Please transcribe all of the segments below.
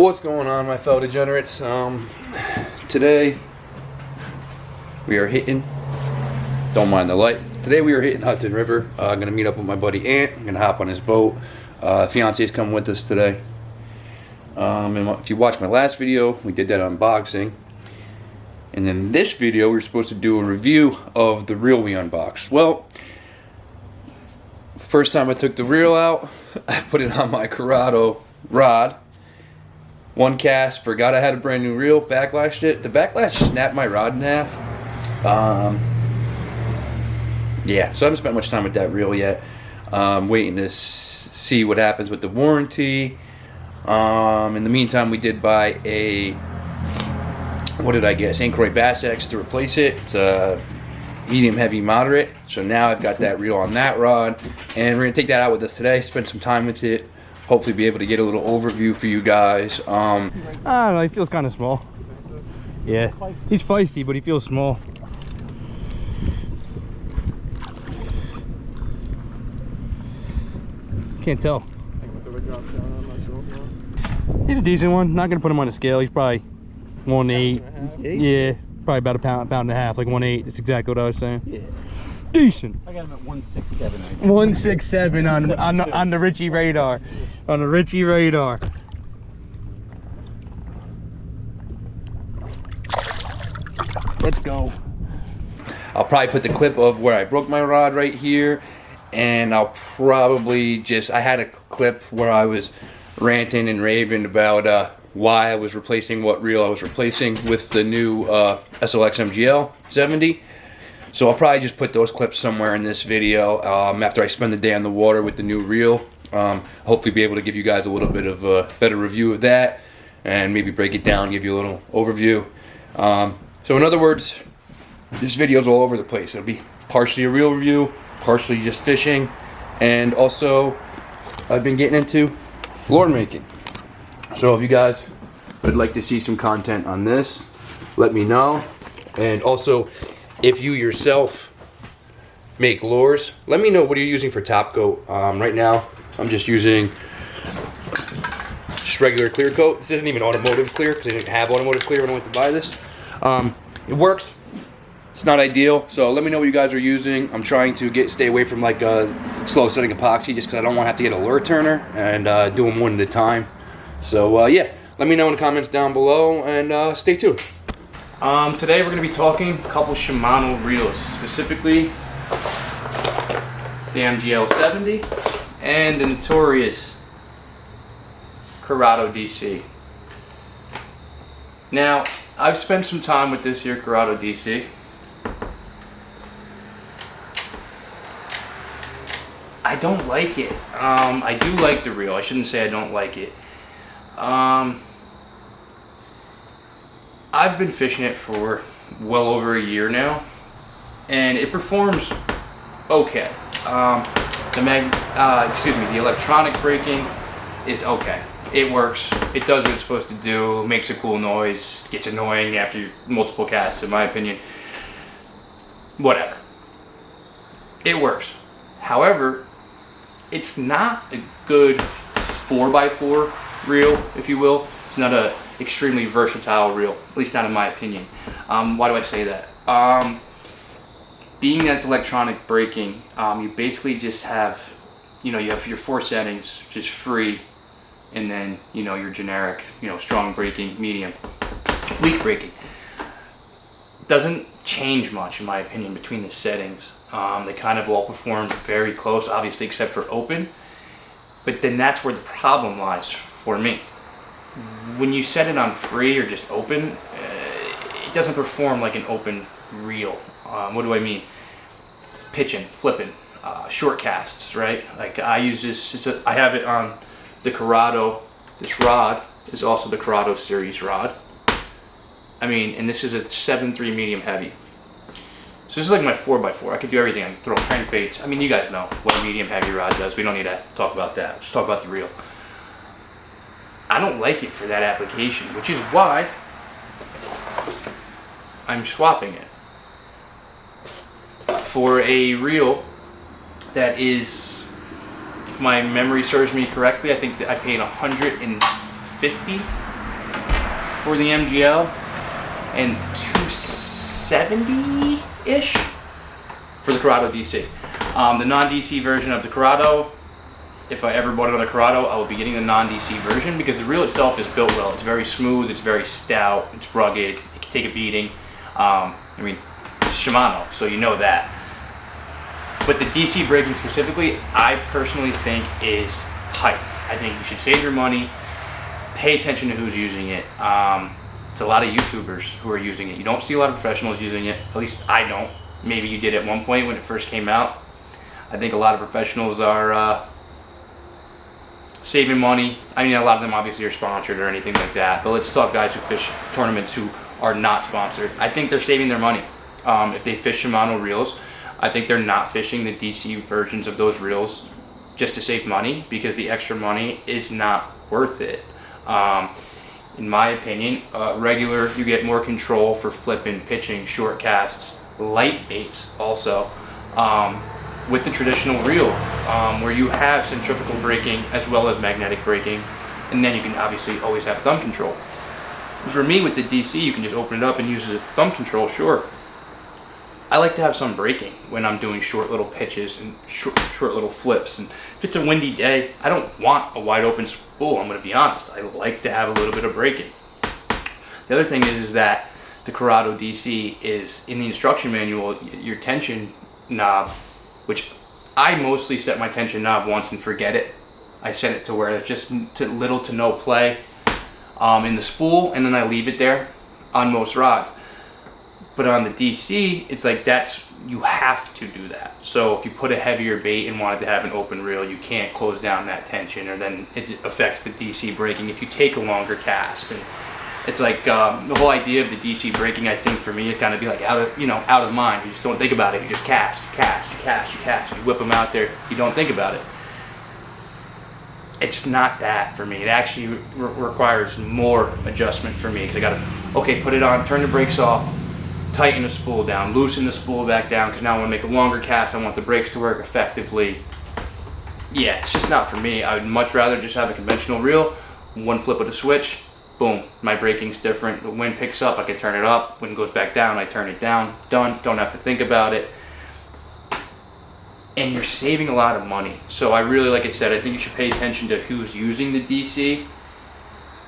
What's going on, my fellow degenerates? Today we are hitting, don't mind the light, today we are hitting Hudson River. I'm going to meet up with my buddy Ant. I'm going to hop on his boat. Fiance's coming with us today. And if you watched my last video, we did that unboxing. And then this video, we were supposed to do a review of the reel we unboxed. Well, first time I took the reel out, I put it on my Corrado rod. One cast, forgot I had a brand new reel, backlashed it. The backlash snapped my rod in half. Yeah, so I haven't spent much time with that reel yet. Waiting to see what happens with the warranty. In the meantime, we did buy a, what did I get? St. Croix Bass X to replace it. It's a medium, heavy, moderate. So now I've got that reel on that rod, and we're gonna take that out with us today. Spend some time with it. Hopefully, be able to get a little overview for you guys. I don't know. He feels kind of small. Yeah, he's feisty, but he feels small. Can't tell. He's a decent one. Not gonna put him on a scale. He's probably 1.8. Yeah, probably about a pound and a half, like 1.8. That's exactly what I was saying. Yeah. Decent. I got him at 167. 167 on the Richie radar. On the Richie radar. Let's go. I'll probably put the clip of where I broke my rod right here, and I'll probably just, I had a clip where I was ranting and raving about why I was replacing what reel I was replacing with the new SLX MGL 70. So I'll probably just put those clips somewhere in this video after I spend the day on the water with the new reel. Hopefully be able to give you guys a little bit of a better review of that, and maybe break it down, give you a little overview. So in other words, this video's all over the place. It'll be partially a reel review, partially just fishing, and also I've been getting into lure making. So if you guys would like to see some content on this, let me know. And also, if you yourself make lures, let me know what you're using for top coat. Right now, I'm just using just regular clear coat. This isn't even automotive clear because I didn't have automotive clear when I went to buy this. It works. It's not ideal, so let me know what you guys are using. I'm trying to stay away from like slow setting epoxy just because I don't want to have to get a lure turner and do them one at a time. So yeah, let me know in the comments down below, and stay tuned. Today we're going to be talking a couple Shimano reels, specifically the MGL 70 and the notorious Corrado DC. Now, I've spent some time with this here Corrado DC. I don't like it. I do like the reel. I shouldn't say I don't like it. I've been fishing it for well over a year now, and it performs okay. The electronic braking is okay. It works. It does what it's supposed to do. Makes a cool noise. Gets annoying after multiple casts, in my opinion. Whatever. It works. However, it's not a good 4x4 reel, if you will. It's not a extremely versatile reel, at least not in my opinion. Why do I say that? Being that it's electronic braking, you basically just have, you have your 4 settings, just free, and then, your generic, strong braking, medium, weak braking. Doesn't change much, in my opinion, between the settings. They kind of all perform very close, obviously, except for open. But then that's where the problem lies for me. When you set it on free or just open, it doesn't perform like an open reel. What do I mean? Pitching, flipping, short casts, right? Like I use this, I have it on the Corrado. This rod is also the Corrado series rod. I mean, and this is a 7.3 medium heavy. So this is like my 4x4. I could do everything. I can throw crankbaits. I mean, you guys know what a medium heavy rod does. We don't need to talk about that. Just talk about the reel. I don't like it for that application, which is why I'm swapping it for a reel that is, if my memory serves me correctly, I think that I paid $150 for the MGL and $270-ish for the Corrado DC. The non-DC version of the Corrado, if I ever bought another Corrado, I would be getting the non-DC version because the reel itself is built well. It's very smooth, it's very stout, it's rugged, it can take a beating. I mean, it's Shimano, so you know that. But the DC braking specifically, I personally think is hype. I think you should save your money, pay attention to who's using it. It's a lot of YouTubers who are using it. You don't see a lot of professionals using it, at least I don't. Maybe you did at one point when it first came out. I think a lot of professionals are saving money. I mean, a lot of them obviously are sponsored or anything like that, but let's talk guys who fish tournaments who are not sponsored. I think they're saving their money. If they fish Shimano reels, I think they're not fishing the DC versions of those reels just to save money because the extra money is not worth it. In my opinion, regular, you get more control for flipping, pitching, short casts, light baits also. With the traditional reel, where you have centrifugal braking as well as magnetic braking, and then you can obviously always have thumb control. For me, with the DC, you can just open it up and use the thumb control, sure. I like to have some braking when I'm doing short little pitches and short little flips. And if it's a windy day, I don't want a wide open spool, I'm going to be honest. I like to have a little bit of braking. The other thing is that the Corrado DC is, in the instruction manual, your tension knob, which I mostly set my tension knob once and forget it. I set it to where it's just little to no play in the spool, and then I leave it there on most rods. But on the DC, it's like you have to do that. So if you put a heavier bait and wanted to have an open reel, you can't close down that tension, or then it affects the DC braking if you take a longer cast. And it's like the whole idea of the DC braking, I think for me, is kind of be like out of mind. You just don't think about it. You just cast. You whip them out there. You don't think about it. It's not that for me. It actually requires more adjustment for me because I gotta, put it on, turn the brakes off, tighten the spool down, loosen the spool back down because now I want to make a longer cast. I want the brakes to work effectively. Yeah, it's just not for me. I would much rather just have a conventional reel, one flip of the switch, boom, my braking's different. The wind picks up, I can turn it up. When it goes back down, I turn it down. Done, don't have to think about it. And you're saving a lot of money. So I really, like I said, I think you should pay attention to who's using the DC.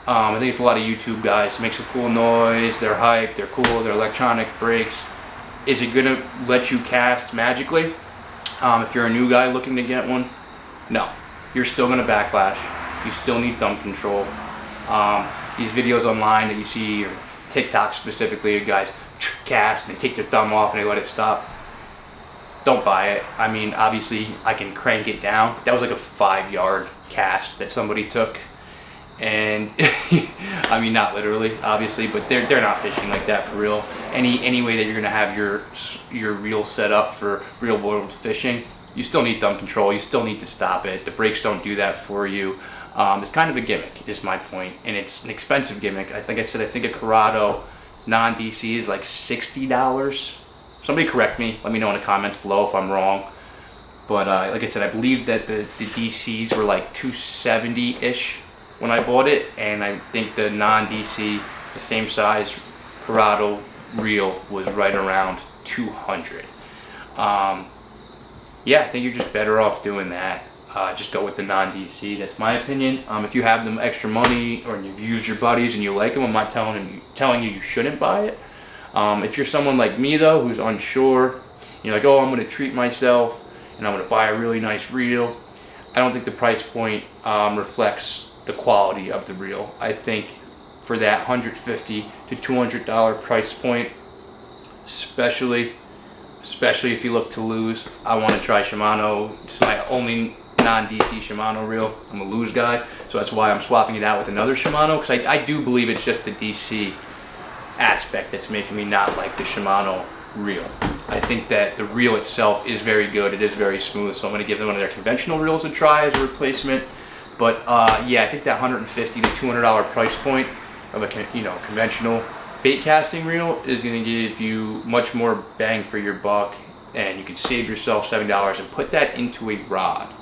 I think it's a lot of YouTube guys. It makes a cool noise, they're hyped, they're cool, they're electronic brakes. Is it gonna let you cast magically? If you're a new guy looking to get one, no. You're still gonna backlash. You still need thumb control. These videos online that you see, or TikTok specifically, guys cast and they take their thumb off and they let it stop. Don't buy it. I mean, obviously I can crank it down. That was like a 5-yard cast that somebody took. And I mean, not literally, obviously, but they're not fishing like that for real. Any way that you're gonna have your reel set up for real world fishing, you still need thumb control. You still need to stop it. The brakes don't do that for you. It's kind of a gimmick, is my point, and it's an expensive gimmick. I think I think a Corrado non-DC is like $60. Somebody correct me. Let me know in the comments below if I'm wrong. But like I said, I believe that the DCs were like $270-ish when I bought it, and I think the non-DC, the same size Corrado reel, was right around $200. Yeah, I think you're just better off doing that. Just go with the non-DC. That's my opinion. If you have them extra money, or you've used your buddies and you like them, I'm not telling you shouldn't buy it. If you're someone like me though, who's unsure, you're like, oh, I'm gonna treat myself and I'm gonna buy a really nice reel, I don't think the price point reflects the quality of the reel. I think for that $150 to $200 price point, especially if you look to lose, I want to try Shimano. It's my only non-DC Shimano reel. I'm a lose guy, so that's why I'm swapping it out with another Shimano, because I do believe it's just the DC aspect that's making me not like the Shimano reel. I think that the reel itself is very good. It is very smooth, so I'm going to give them one of their conventional reels a try as a replacement. But yeah, I think that $150 to $200 price point of a conventional bait casting reel is going to give you much more bang for your buck, and you can save yourself $7 and put that into a rod.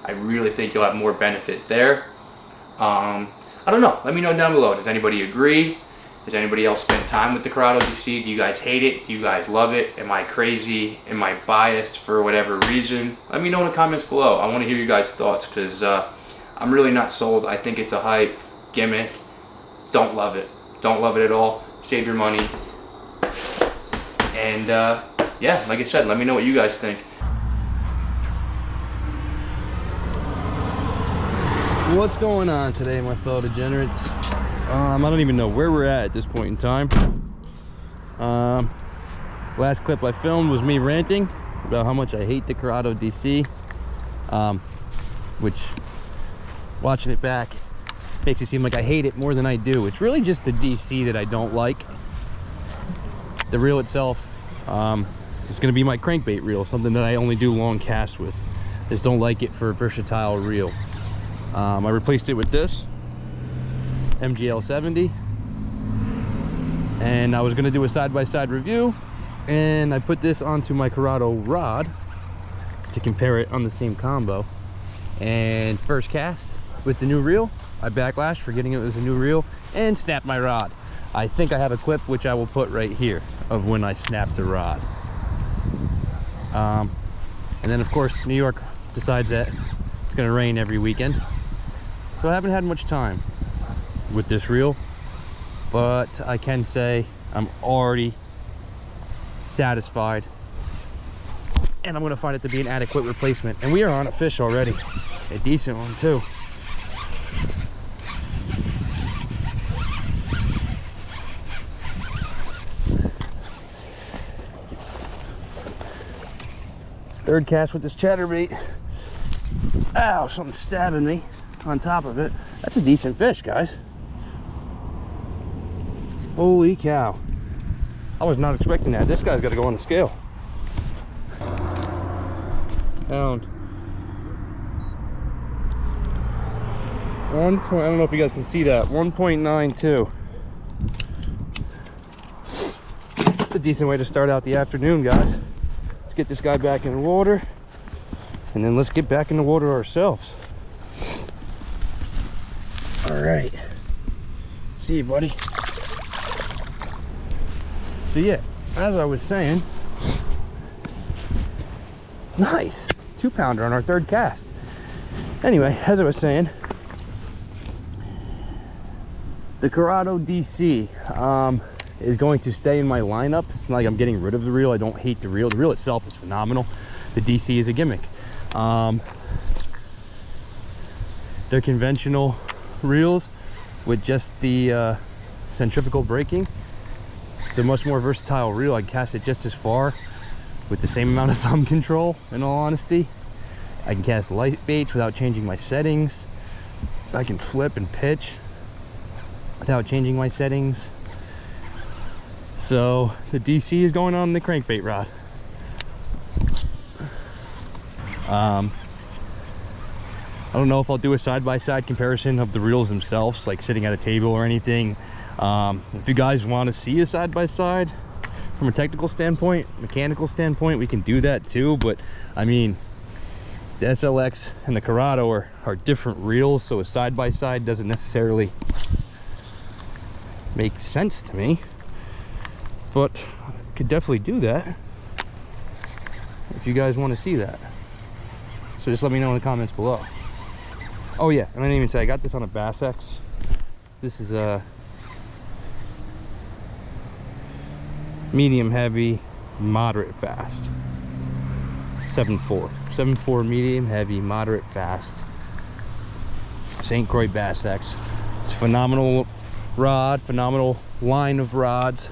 I really think you'll have more benefit there. I don't know. Let me know down below. Does anybody agree? Does anybody else spend time with the Corrado DC? Do you guys hate it? Do you guys love it? Am I crazy? Am I biased for whatever reason? Let me know in the comments below. I want to hear you guys' thoughts, because I'm really not sold. I think it's a hype gimmick. Don't love it. Don't love it at all. Save your money. And yeah, like I said, let me know what you guys think. What's going on today, my fellow degenerates? I don't even know where we're at this point in time. Last clip I filmed was me ranting about how much I hate the Corrado DC, which, watching it back, makes it seem like I hate it more than I do. It's really just the DC that I don't like. The reel itself is going to be my crankbait reel, something that I only do long casts with. I just don't like it for a versatile reel. I replaced it with this MGL 70, and I was going to do a side-by-side review, and I put this onto my Corrado rod to compare it on the same combo. And first cast with the new reel, I backlashed, forgetting it was a new reel, and snapped my rod. I think I have a clip which I will put right here of when I snapped the rod. And then of course New York decides that it's going to rain every weekend, so I haven't had much time with this reel, but I can say I'm already satisfied, and I'm going to find it to be an adequate replacement. And we are on a fish already, a decent one too. Third cast with this chatterbait. Ow, something's stabbing me on top of it. That's a decent fish, guys. Holy cow. I was not expecting that. This guy's got to go on the scale. Pound. I don't know if you guys can see that. 1.92. It's a decent way to start out the afternoon, guys. Let's get this guy back in the water, and then let's get back in the water ourselves. All right. See you, buddy. So yeah, as I was saying, nice 2-pounder on our third cast. Anyway, as I was saying, the Corrado DC is going to stay in my lineup. It's not like I'm getting rid of the reel. I don't hate the reel. The reel itself is phenomenal. The DC is a gimmick. They're conventional reels with just the centrifugal braking. It's a much more versatile reel. I can cast it just as far with the same amount of thumb control, in all honesty. I can cast light baits without changing my settings. I can flip and pitch without changing my settings. So the DC is going on the crankbait rod. I don't know if I'll do a side-by-side comparison of the reels themselves, like sitting at a table or anything. If you guys want to see a side-by-side from a technical standpoint, mechanical standpoint, we can do that too. But I mean, the SLX and the Corrado are different reels, so a side-by-side doesn't necessarily make sense to me, but I could definitely do that if you guys want to see that. So just let me know in the comments below. Oh yeah, and I didn't even say I got this on a Bass X. This is a medium heavy, moderate fast. 7.4 medium heavy, moderate fast. St. Croix Bass X. It's a phenomenal rod, phenomenal line of rods.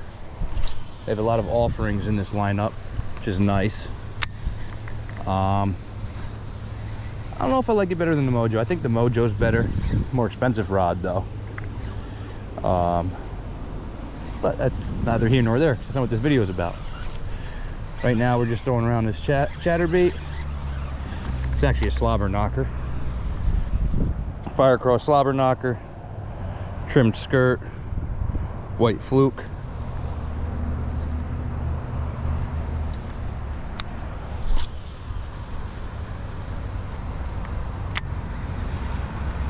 They have a lot of offerings in this lineup, which is nice. I don't know if I like it better than the Mojo. I think the Mojo's better. It's a more expensive rod though. But that's neither here nor there. That's not what this video is about. Right now we're just throwing around this chatterbait. It's actually a slobber knocker. Fire cross slobber knocker. Trimmed skirt. White fluke.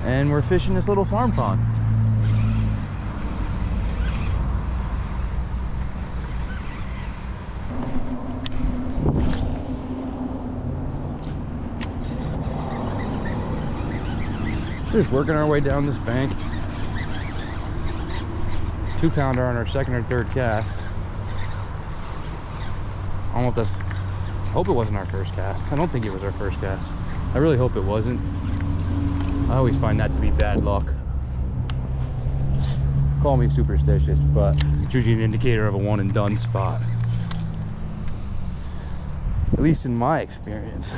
And we're fishing this little farm pond. We're just working our way down this bank. 2-pounder on our second or third cast. I don't know if that's, I hope it wasn't our first cast. I don't think it was our first cast. I really hope it wasn't. I always find that to be bad luck. Call me superstitious, but it's usually an indicator of a one and done spot. At least in my experience.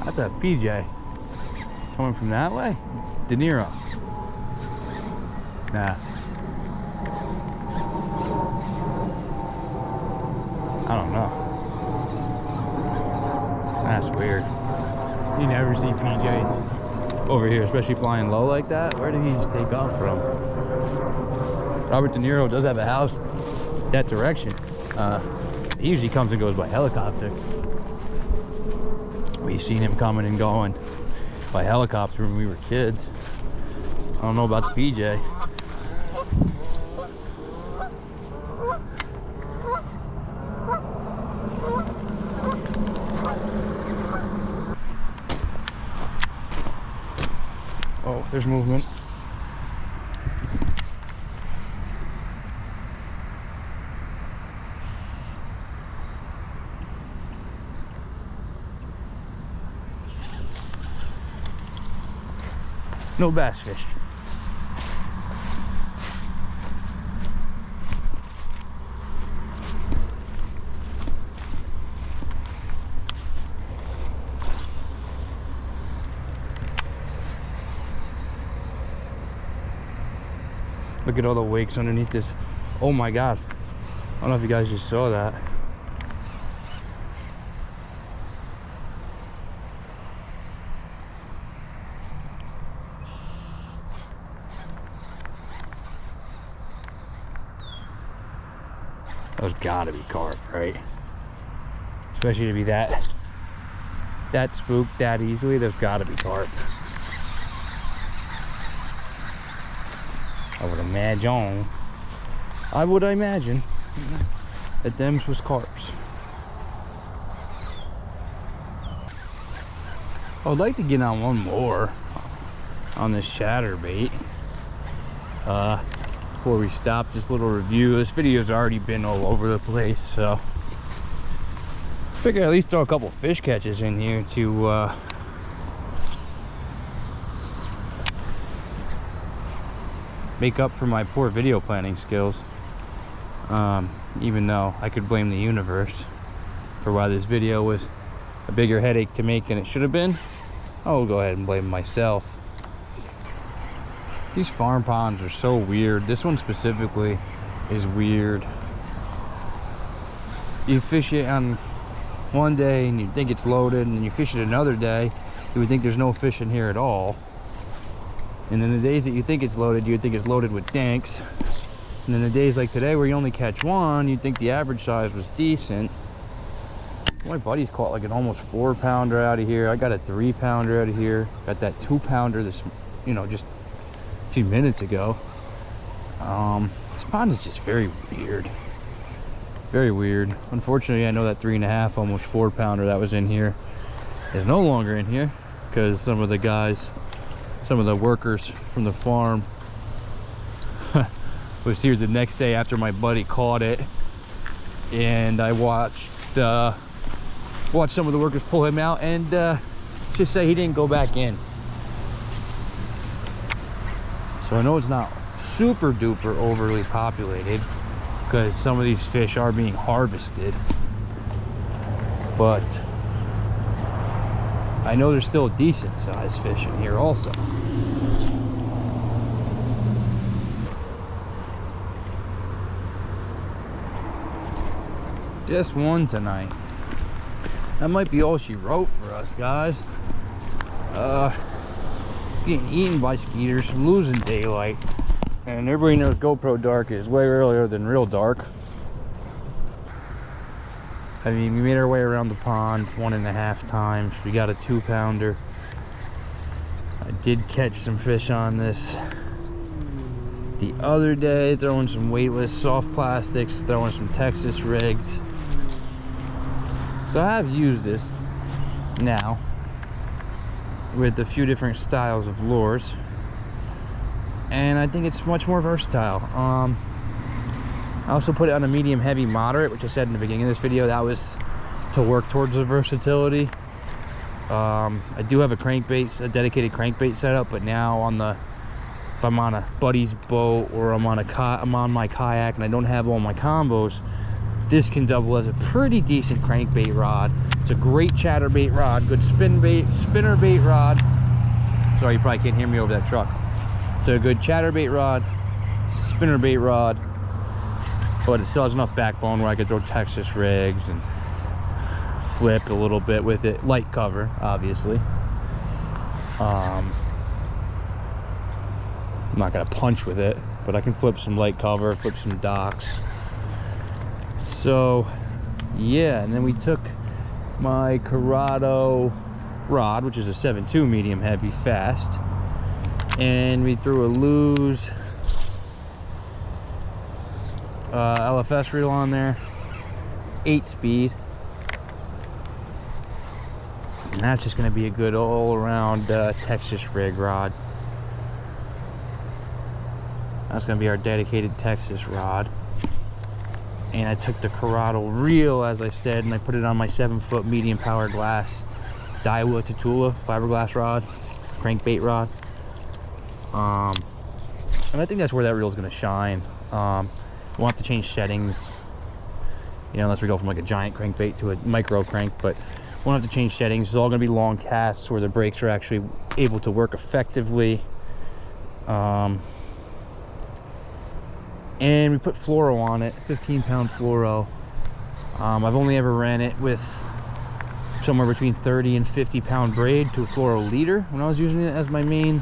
That's a PJ. Coming from that way? De Niro. Nah. I don't know. That's weird. You never see PJs over here, especially flying low like that. Where did he just take off from? Robert De Niro does have a house that direction. He usually comes and goes by helicopter. We've seen him coming and going by helicopter when we were kids. I don't know about the PJ. Oh, there's movement. No bass fish. Look at all the wakes underneath this. Oh my God. I don't know if you guys just saw that. Those gotta be carp, right? Especially to be that spooked that easily, there's gotta be carp. I would imagine that them's was carps. I would like to get on one more on this chatterbait. Before we stop, just a little review. This video's already been all over the place, so I figure at least throw a couple fish catches in here to make up for my poor video planning skills. Even though I could blame the universe for why this video was a bigger headache to make than it should have been, I'll go ahead and blame myself. These farm ponds are so weird. This one specifically is weird. You fish it on one day and you think it's loaded, and then you fish it another day, you would think there's no fish in here at all. And then the days that you think it's loaded, you would think it's loaded with dinks. And then the days like today where you only catch one, you'd think the average size was decent. My buddy's caught like an almost 4-pounder out of here. I got a 3-pounder out of here. Got that 2-pounder this, just a few minutes ago. This pond is just very weird. Very weird. Unfortunately, I know that 3.5, almost 4-pounder that was in here is no longer in here because some of the workers from the farm was here the next day after my buddy caught it, and I watched some of the workers pull him out, and just say he didn't go back in. So I know it's not super duper overly populated because some of these fish are being harvested, but I know there's still decent sized fish in here also. Just one tonight. That might be all she wrote for us, guys. Getting eaten by skeeters, losing daylight, and everybody knows GoPro dark is way earlier than real dark. I mean, we made our way around the pond 1.5 times. We got a 2-pounder. I did catch some fish on this the other day, throwing some weightless soft plastics, throwing some Texas rigs. So I have used this now with a few different styles of lures, and I think it's much more versatile. I also put it on a medium heavy moderate, which I said in the beginning of this video, that was to work towards the versatility. I do have a crankbait, a dedicated crankbait setup, but now on the, if I'm on a buddy's boat or I'm on my kayak and I don't have all my combos, this can double as a pretty decent crankbait rod. It's a great chatterbait rod, good spinnerbait rod. Sorry, you probably can't hear me over that truck. It's a good chatterbait rod, spinnerbait rod, but it still has enough backbone where I could throw Texas rigs and flip a little bit with it. Light cover, obviously. I'm not gonna punch with it, but I can flip some light cover, flip some docks. So yeah, and then we took my Corrado rod, which is a 7.2 medium heavy fast, and we threw a Lose LFS reel on there, 8-speed, and that's just going to be a good all-around Texas rig rod. That's going to be our dedicated Texas rod. And I took the Corrado reel, as I said, and I put it on my 7-foot medium power glass Daiwa Tatula fiberglass rod, crankbait rod. And I think that's where that reel is going to shine. We'll have to change settings, you know, unless we go from like a giant crankbait to a micro crank, but we'll have to change settings. It's all going to be long casts where the brakes are actually able to work effectively. And we put fluoro on it, 15-pound fluoro. I've only ever ran it with somewhere between 30 and 50-pound braid to a fluoro leader when I was using it as my main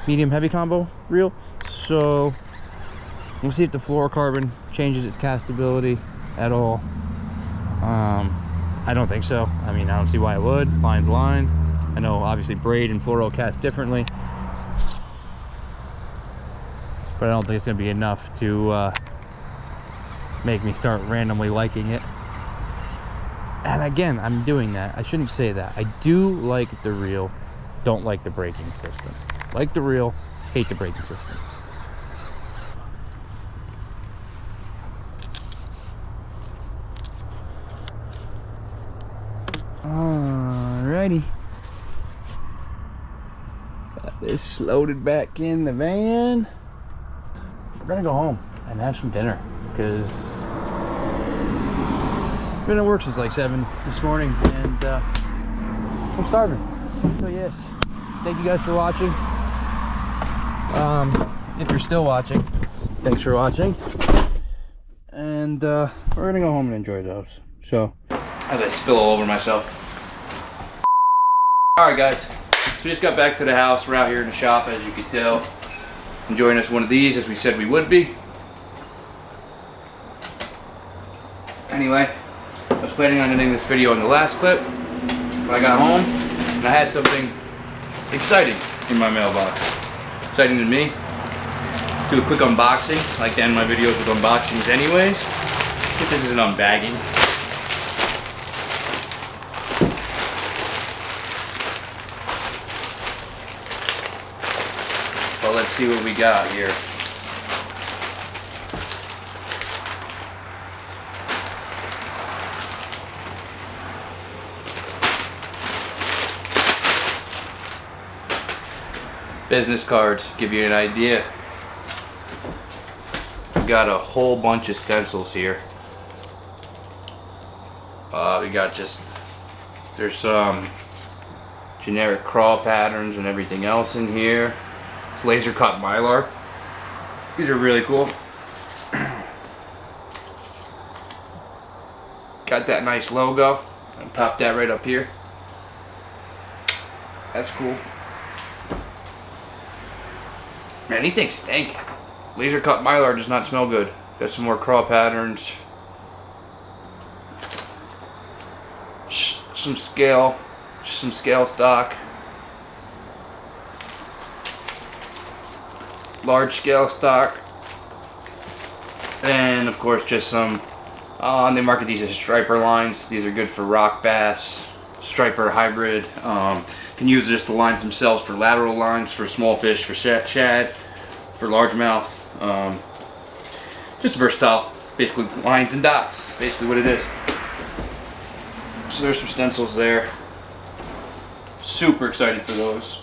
medium heavy combo reel. So we'll see if the fluorocarbon changes its castability at all. I don't think so. I mean, I don't see why it would. Line's line. I know obviously braid and fluoro cast differently, but I don't think it's going to be enough to make me start randomly liking it. And again, I'm doing that. I shouldn't say that. I do like the reel, don't like the braking system. Like the reel, hate the braking system. Alrighty. Got this loaded back in the van. We're gonna go home and have some dinner because I've been at work since like 7 this morning and I'm starving. So yes, thank you guys for watching. If you're still watching, thanks for watching. And we're gonna go home and enjoy those. So As I spill all over myself. Alright guys, so we just got back to the house. We're out here in the shop, as you could tell, enjoying us one of these as we said we would be. Anyway, I was planning on ending this video in the last clip, but I got home and I had something exciting in my mailbox. Exciting to me. Do a quick unboxing. I like to end my videos with unboxings anyways. This is an unbagging. Well, let's see what we got here. Business cards, give you an idea. We got a whole bunch of stencils here. We got there's some generic crawl patterns and everything else in here. It's laser cut mylar. These are really cool. Got that nice logo and pop that right up here. That's cool. Man, these things stink. Laser cut mylar does not smell good. Got some more crawl patterns. Some scale. Just some scale stock. Large scale stock. And of course just some, they market these as striper lines. These are good for rock bass, striper hybrid. Can use just the lines themselves for lateral lines, for small fish, for shad, for largemouth. Just versatile, basically lines and dots, basically what it is. So there's some stencils there. Super excited for those.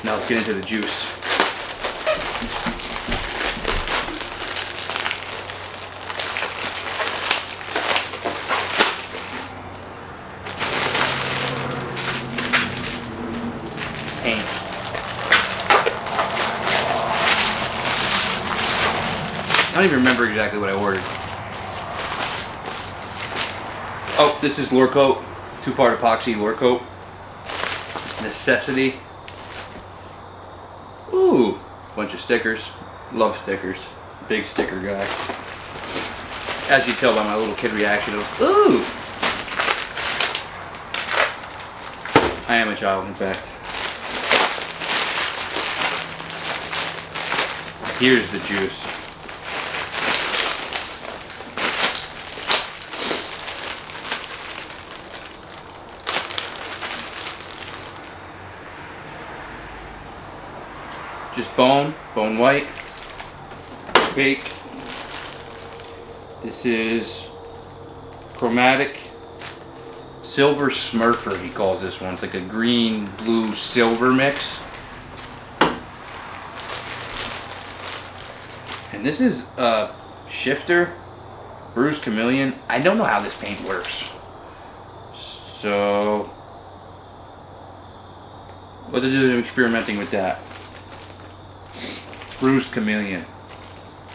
Now let's get into the juice. Paint. I don't even remember exactly what I ordered. Oh, this is lure coat, 2-part epoxy lure coat. Necessity. Ooh, bunch of stickers. Love stickers. Big sticker guy. As you tell by my little kid reaction of, ooh. I am a child, in fact. Here's the juice. Just bone white, bake. This is chromatic silver smurfer, he calls this one. It's like a green, blue, silver mix. And this is a shifter, bruised chameleon. I don't know how this paint works. So, what to do experimenting with that? Bruised chameleon.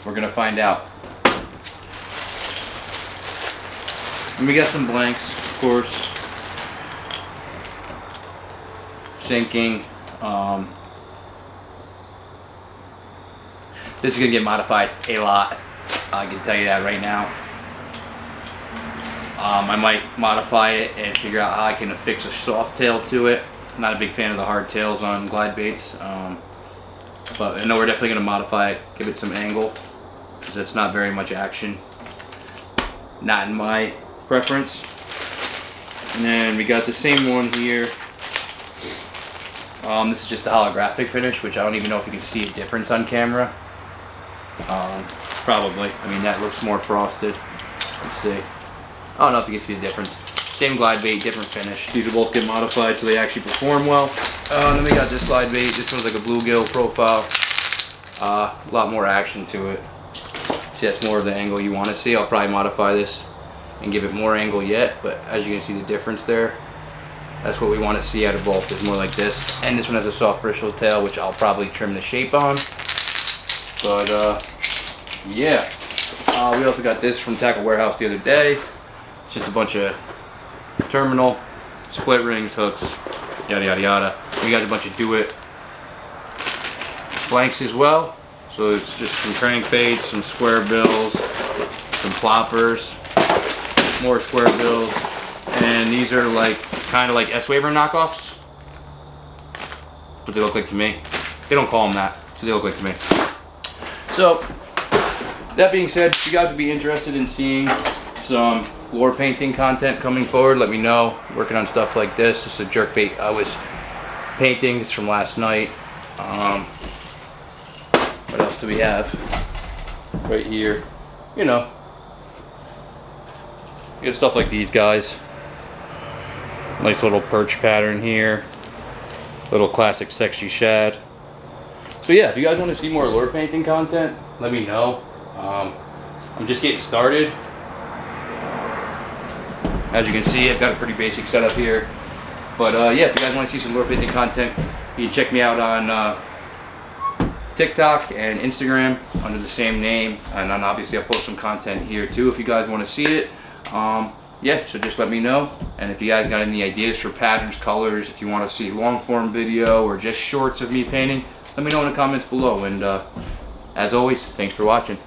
We're gonna find out. And we got some blanks, of course. Sinking. This is gonna get modified a lot. I can tell you that right now. I might modify it and figure out how I can affix a soft tail to it. I'm not a big fan of the hard tails on glide baits. But I know we're definitely going to modify it, give it some angle, because it's not very much action. Not in my preference. And then we got the same one here. This is just a holographic finish, which I don't even know if you can see a difference on camera. Probably. I mean, that looks more frosted. Let's see. I don't know if you can see the difference. Same glide bait, different finish. These will both get modified so they actually perform well. And then we got this glide bait. This one's like a bluegill profile. A lot more action to it. See, that's more of the angle you want to see. I'll probably modify this and give it more angle yet, but as you can see the difference there, that's what we want to see out of both. It's more like this. And this one has a soft bristle tail, which I'll probably trim the shape on. But yeah. We also got this from Tackle Warehouse the other day. It's just a bunch of terminal, split rings, hooks, yada yada yada. We got a bunch of do-it blanks as well. So it's just some crankbaits, some square bills, some ploppers, more square bills, and these are like kind of like S-Waver knockoffs. What they look like to me. They don't call them that, so they look like to me. So that being said, if you guys would be interested in seeing some lure painting content coming forward, let me know. Working on stuff like this. This is a jerkbait I was painting. It's from last night. What else do we have? Right here. You know. You get stuff like these guys. Nice little perch pattern here. Little classic sexy shad. So yeah, if you guys want to see more lure painting content, let me know. I'm just getting started. As you can see, I've got a pretty basic setup here. But yeah, if you guys want to see some lure painting content, you can check me out on TikTok and Instagram under the same name. And then obviously I'll post some content here too if you guys want to see it. Yeah, so just let me know. And if you guys got any ideas for patterns, colors, if you want to see long form video or just shorts of me painting, let me know in the comments below. And as always, thanks for watching.